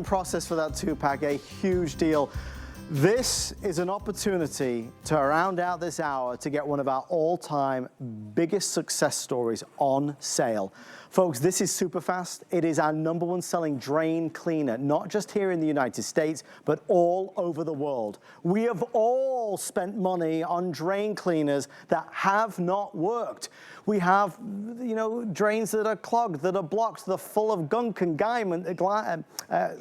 Process for that two-pack, a huge deal. This is an opportunity to round out this hour to get one of our all-time biggest success stories on sale. Folks, this is SuperFast. It is our #1 selling drain cleaner, not just here in the United States, but all over the world. We have all spent money on drain cleaners that have not worked. We have, drains that are clogged, that are blocked, that are full of gunk and grime and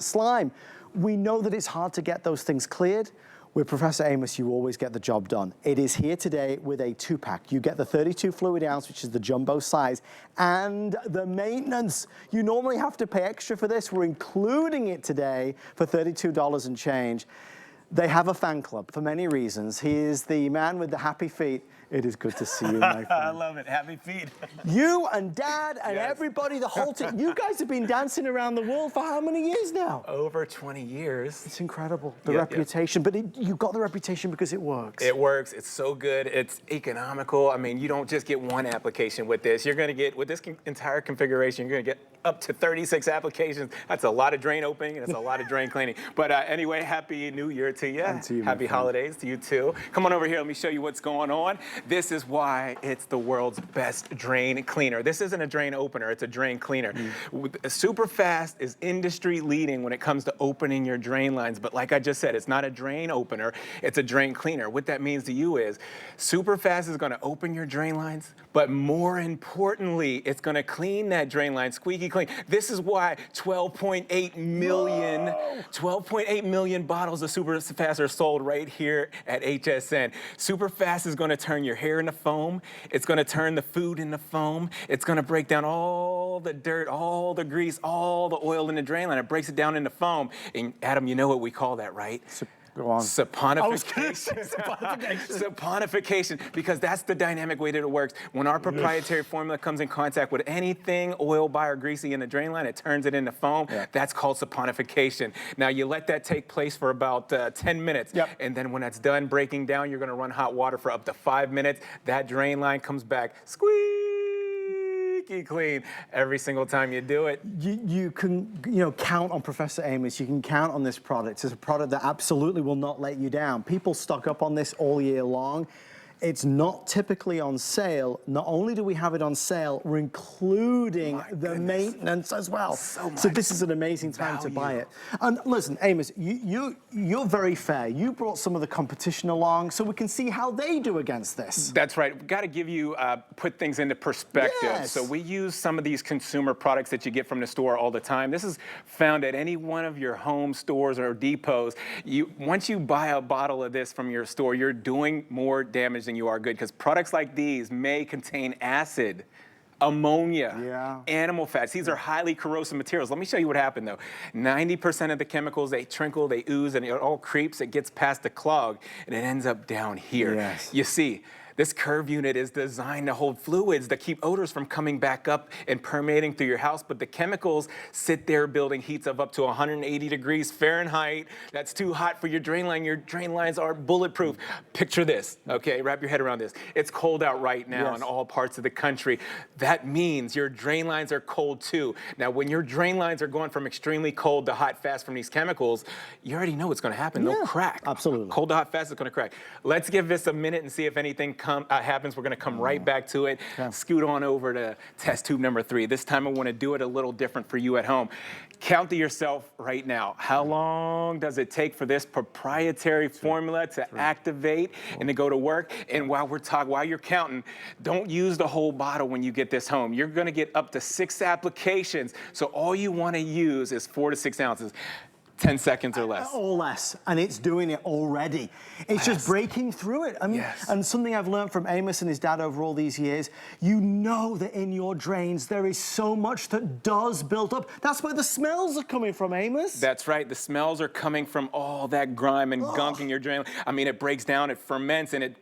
slime. We know that it's hard to get those things cleared. With Professor Amos, you always get the job done. It is here today with a two-pack. You get the 32 fluid ounce, which is the jumbo size, and the maintenance. You normally have to pay extra for this. We're including it today for $32 and change. They have a fan club for many reasons. He is the man with the happy feet. It is good to see you, my friend. I love it. Happy feet. You and Dad and Yes. everybody, the whole team. You guys have been dancing around the world for how many years now? Over 20 years. It's incredible, the reputation. But you got the reputation because it works. It works. It's so good. It's economical. I mean, you don't just get one application with this. You're going to get, with this entire configuration, you're going to get up to 36 applications. That's a lot of drain opening, and it's a lot of drain cleaning. But anyway, Happy New Year to you. And to you, Happy holidays to you, too. Come on over here. Let me show you what's going on. This is why it's the world's best drain cleaner. This isn't a drain opener. It's a drain cleaner. SuperFast is industry leading when it comes to opening your drain lines. But like I just said, it's not a drain opener. It's a drain cleaner. What that means to you is SuperFast is going to open your drain lines, but more importantly, it's going to clean that drain line squeaky clean. This is why 12.8 million bottles of SuperFast are sold right here at HSN. SuperFast is going to turn your hair into foam. It's going to turn the food into foam. It's going to break down all the dirt, all the grease, all the oil in the drain line. It breaks it down into foam. And Adam, you know what we call that, right? Go on. Saponification. Saponification, because that's the dynamic way that it works. When our proprietary formula comes in contact with anything oil by or greasy in the drain line, it turns it into foam. That's called saponification. Now, you let that take place for about 10 minutes. And then when that's done breaking down, you're going to run hot water for up to 5 minutes. That drain line comes back squeaky clean every single time you do it. You can count on Professor Amos. You can count on this product. It's a product that absolutely will not let you down. People stock up on this all year long. It's not typically on sale. Not only do we have it on sale, we're including the maintenance as well. So this is an amazing time to buy it. And listen, Amos, you're very fair. You brought some of the competition along so we can see how they do against this. That's right. We've got to give you, put things into perspective. Yes. So we use some of these consumer products that you get from the store all the time. This is found at any one of your home stores or depots. Once you buy a bottle of this from your store, you're doing more damage than you are good, because products like these may contain acid, ammonia, animal fats. These are highly corrosive materials. Let me show you what happened, though. 90% of the chemicals, they trickle, they ooze, and it all creeps. It gets past the clog, and it ends up down here. You see, this curve unit is designed to hold fluids that keep odors from coming back up and permeating through your house, but the chemicals sit there building heats of up to 180 degrees Fahrenheit. That's too hot for your drain line. Your drain lines are bulletproof. Picture this, okay? Wrap your head around this. It's cold out right now in all parts of the country. That means your drain lines are cold too. Now, when your drain lines are going from extremely cold to hot fast from these chemicals, you already know what's gonna happen. They'll crack. Absolutely. Cold to hot fast is gonna crack. Let's give this a minute and see if anything happens. We're going to come right back to it. Scoot on over to test tube number 3. This time I want to do it a little different for you at home. Count to yourself right now. How long does it take for this proprietary formula to activate and to go to work? And while you're counting, don't use the whole bottle when you get this home. You're going to get up to 6 applications. So all you want to use is 4 to 6 ounces. 10 seconds or less. Or less, and it's doing it already. It's just breaking through it. I mean, and something I've learned from Amos and his dad over all these years, you know that in your drains there is so much that does build up. That's where the smells are coming from, Amos. That's right. The smells are coming from all that grime and gunk in your drain. I mean, it breaks down, it ferments, and it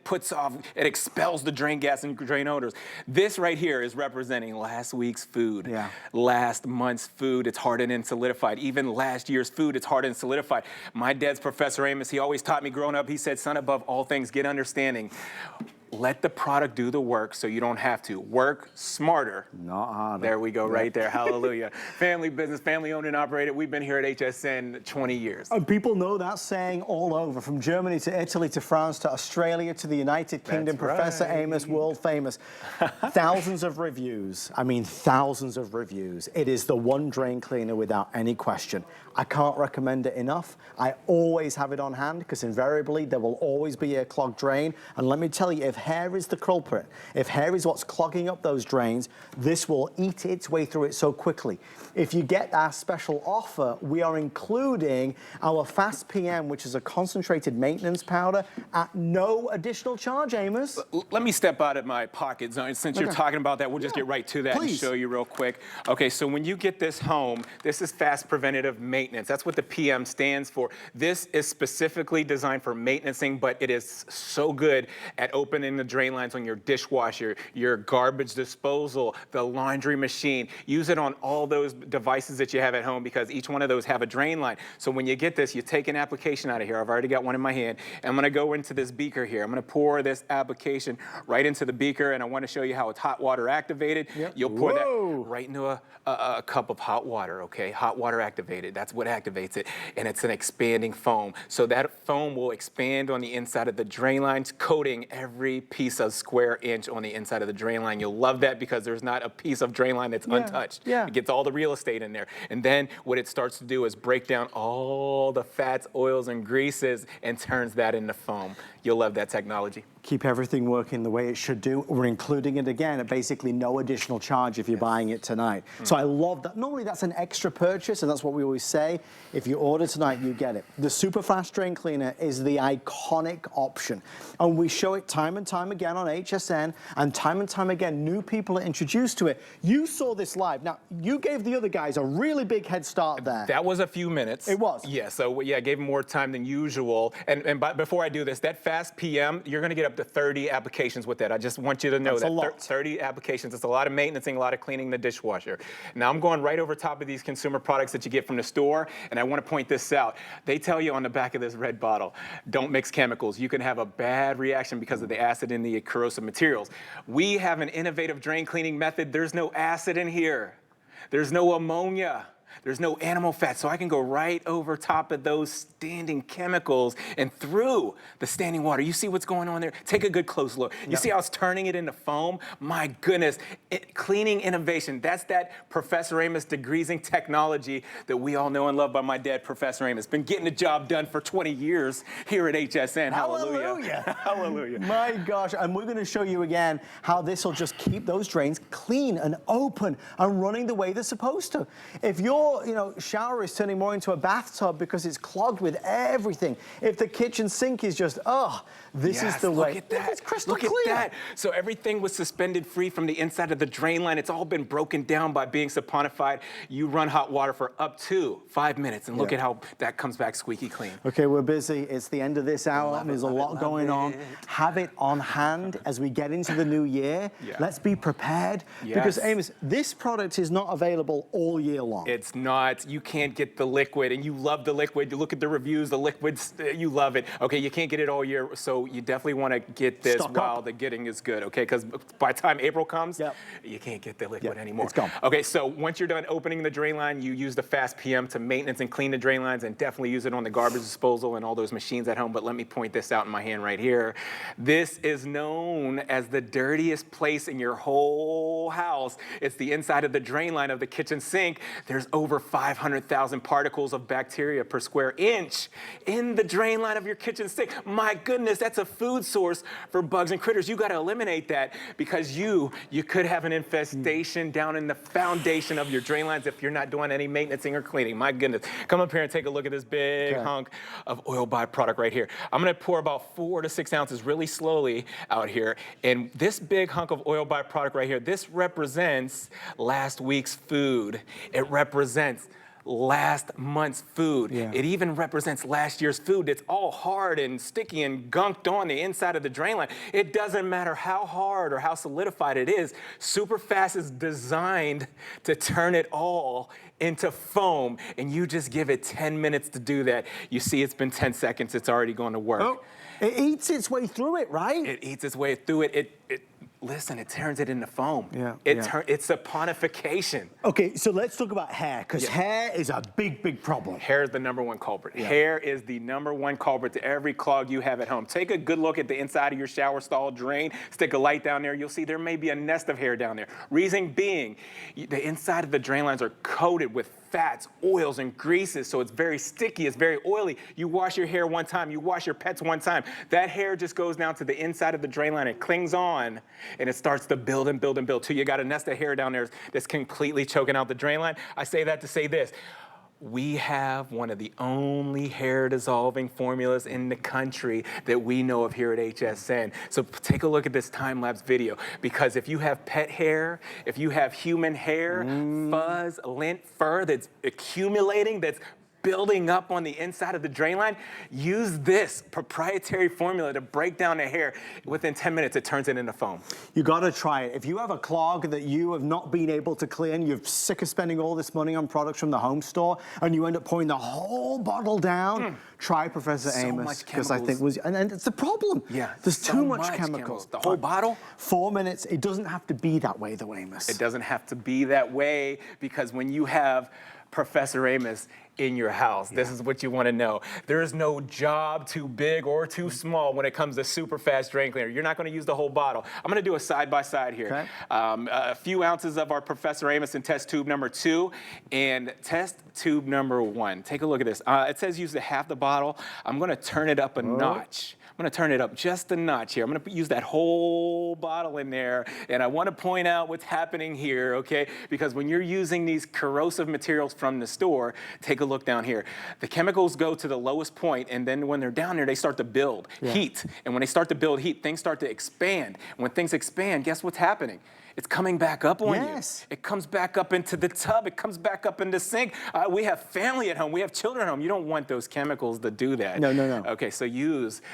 expels the drain gas and drain odors. This right here is representing last week's food, last month's food. It's hardened and solidified. Even last year's food, it's hardened and solidified. My dad's Professor Amos, he always taught me growing up, he said, son, above all things, get understanding. let the product do the work so you don't have to. Work smarter. Not harder. There we go, right there. Hallelujah. Family business, family owned and operated. We've been here at HSN 20 years. And people know that saying all over, from Germany to Italy to France to Australia to the United Kingdom. That's Professor right. Amos, world famous. Thousands of reviews. I mean, thousands of reviews. It is the one drain cleaner without any question. I can't recommend it enough. I always have it on hand because invariably there will always be a clogged drain. And let me tell you, if hair is the culprit, if hair is what's clogging up those drains, this will eat its way through it so quickly. If you get our special offer, we are including our Fast PM, which is a concentrated maintenance powder, at no additional charge, Amos. Let me step out of my pocket zone. Since you're talking about that, we'll just get right to that and show you real quick. Okay, so when you get this home, this is Fast Preventative Maintenance. That's what the PM stands for. This is specifically designed for maintenancing, but it is so good at opening the drain lines on your dishwasher, your garbage disposal, the laundry machine. Use it on all those devices that you have at home because each one of those have a drain line. So when you get this, you take an application out of here. I've already got one in my hand. And I'm gonna go into this beaker here. I'm gonna pour this application right into the beaker, and I wanna show you how it's hot water activated. You'll pour that right into a cup of hot water, okay? Hot water activated, that's what activates it. And it's an expanding foam. So that foam will expand on the inside of the drain lines, coating every piece of square inch on the inside of the drain line. You'll love that because there's not a piece of drain line that's untouched. It gets all the real estate in there. And then what it starts to do is break down all the fats, oils, and greases and turns that into foam. You'll love that technology. Keep everything working the way it should do. We're including it again at basically no additional charge if you're buying it tonight. So I love that. Normally that's an extra purchase, and that's what we always say. If you order tonight, you get it. The SuperFast Drain Cleaner is the iconic option. And we show it time and time again on HSN, and time again, new people are introduced to it. You saw this live. Now, you gave the other guys a really big head start there. That was a few minutes. It was. Yeah, so yeah, I gave them more time than usual. And before I do this, that Fast PM, you're gonna get up to 30 applications with that. I just want you to know that 30 applications. It's a lot of maintenancing, a lot of cleaning the dishwasher. Now I'm going right over top of these consumer products that you get from the store, and I want to point this out. They tell you on the back of this red bottle, don't mix chemicals. You can have a bad reaction because of the acid in the corrosive materials. We have an innovative drain cleaning method. There's no acid in here. There's no ammonia. There's no animal fat, so I can go right over top of those standing chemicals and through the standing water. You see what's going on there? Take a good close look. You see how it's turning it into foam? My goodness, cleaning innovation. That's that Professor Amos degreasing technology that we all know and love by my dad, Professor Amos. Been getting the job done for 20 years here at HSN. Hallelujah. Hallelujah. My gosh, and we're gonna show you again how this will just keep those drains clean and open and running the way they're supposed to. If your shower is turning more into a bathtub because it's clogged with everything. If the kitchen sink is just, this is the way. Look at that. It's crystal clear. Look at that. So everything was suspended free from the inside of the drain line. It's all been broken down by being saponified. You run hot water for up to 5 minutes, and look at how that comes back squeaky clean. Okay, we're busy. It's the end of this hour, and there's a lot going on. Have it on hand as we get into the new year. Let's be prepared. Because, Amos, this product is not available all year long. It's not. You can't get the liquid, and you love the liquid. You look at the reviews, the liquids, you love it. Okay, you can't get it all year, so you definitely want to get this while the getting is good, okay? Because by the time April comes, you can't get the liquid anymore. It's gone. Okay, so once you're done opening the drain line, you use the Fast PM to maintenance and clean the drain lines, and definitely use it on the garbage disposal and all those machines at home. But let me point this out in my hand right here. This is known as the dirtiest place in your whole house. It's the inside of the drain line of the kitchen sink. There's over 500,000 particles of bacteria per square inch in the drain line of your kitchen sink. My goodness, that's a food source for bugs and critters. You got to eliminate that because you could have an infestation down in the foundation of your drain lines if you're not doing any maintenancing or cleaning. My goodness. Come up here and take a look at this big hunk of oil byproduct right here. I'm going to pour about 4 to 6 ounces really slowly out here. And this big hunk of oil byproduct right here, this represents last week's food. It represents last month's food. It even represents last year's food. It's all hard and sticky and gunked on the inside of the drain line. It doesn't matter how hard or how solidified it is. SuperFast is designed to turn it all into foam, and you just give it 10 minutes to do that. You see it's been 10 seconds, it's already going to work. Oh, it eats its way through it, right? It eats its way through it. Listen, it turns it into foam. Yeah, It's a ponification. Okay, so let's talk about hair, because hair is a big, big problem. Hair is the #1 culprit. Hair is the #1 culprit to every clog you have at home. Take a good look at the inside of your shower stall drain. Stick a light down there. You'll see there may be a nest of hair down there. Reason being, the inside of the drain lines are coated with fats, oils, and greases, so it's very sticky, it's very oily. You wash your hair one time, you wash your pets one time, that hair just goes down to the inside of the drain line, it clings on, and it starts to build and build and build till you got a nest of hair down there that's completely choking out the drain line. I say that to say this. We have one of the only hair dissolving formulas in the country that we know of here at HSN. So take a look at this time-lapse video, because if you have pet hair, if you have human hair, fuzz, lint, fur that's accumulating, that's building up on the inside of the drain line, use this proprietary formula to break down the hair. Within 10 minutes, it turns it into foam. You gotta try it. If you have a clog that you have not been able to clean, you're sick of spending all this money on products from the home store, and you end up pouring the whole bottle down, try Professor Amos. Because I think and it's the problem. Yeah, there's too much chemicals. The whole bottle? 4 minutes. It doesn't have to be that way though, Amos. It doesn't have to be that way, because when you have Professor Amos in your house, this is what you want to know. There is no job too big or too small when it comes to SuperFast Drain Cleaner. You're not going to use the whole bottle. I'm going to do a side-by-side here. Okay. A few ounces of our Professor Amos in test tube #2 and test tube #1. Take a look at this. It says use half the bottle. I'm going to turn it up a notch. I'm going to turn it up just a notch here. I'm going to use that whole bottle in there, and I want to point out what's happening here, okay? Because when you're using these corrosive materials from the store, take a look down here. The chemicals go to the lowest point, and then when they're down there, they start to build heat. And when they start to build heat, things start to expand. When things expand, guess what's happening? It's coming back up on you. It comes back up into the tub. It comes back up in the sink. We have family at home. We have children at home. You don't want those chemicals to do that. No, no, no. Okay, so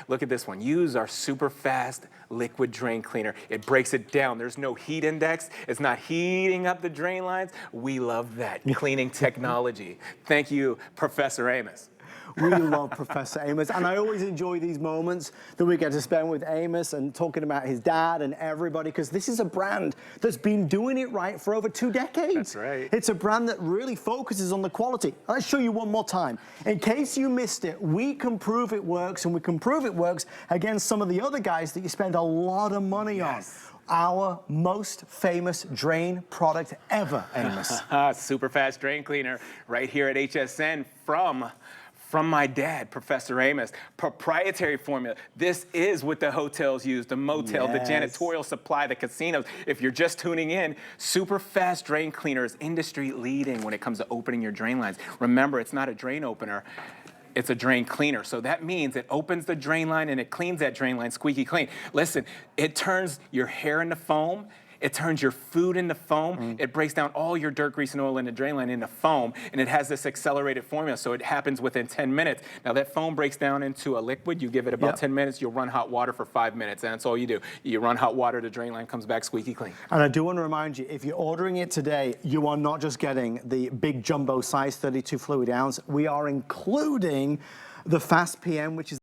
look at this one. Use our SuperFast liquid drain cleaner. It breaks it down. There's no heat index. It's not heating up the drain lines. We love that cleaning technology. Thank you, Professor Amos. We love Professor Amos, and I always enjoy these moments that we get to spend with Amos and talking about his dad and everybody, because this is a brand that's been doing it right for over 2 decades. That's right. It's a brand that really focuses on the quality. Let's show you one more time. In case you missed it, we can prove it works, and we can prove it works against some of the other guys that you spend a lot of money on. Our most famous drain product ever, Amos. SuperFast Drain Cleaner right here at HSN from my dad, Professor Amos. Proprietary formula. This is what the hotels use, the motels, the janitorial supply, the casinos. If you're just tuning in, SuperFast Drain Cleaner is industry leading when it comes to opening your drain lines. Remember, it's not a drain opener. It's a drain cleaner. So that means it opens the drain line and it cleans that drain line squeaky clean. Listen, it turns your hair into foam. It turns your food into foam. It breaks down all your dirt, grease, and oil in the drain line into foam, and it has this accelerated formula, so it happens within 10 minutes. Now, that foam breaks down into a liquid. You give it about 10 minutes. You'll run hot water for 5 minutes, and that's all you do. You run hot water, the drain line comes back squeaky clean. And I do want to remind you, if you're ordering it today, you are not just getting the big jumbo size 32 fluid ounce. We are including the Fast PM, which is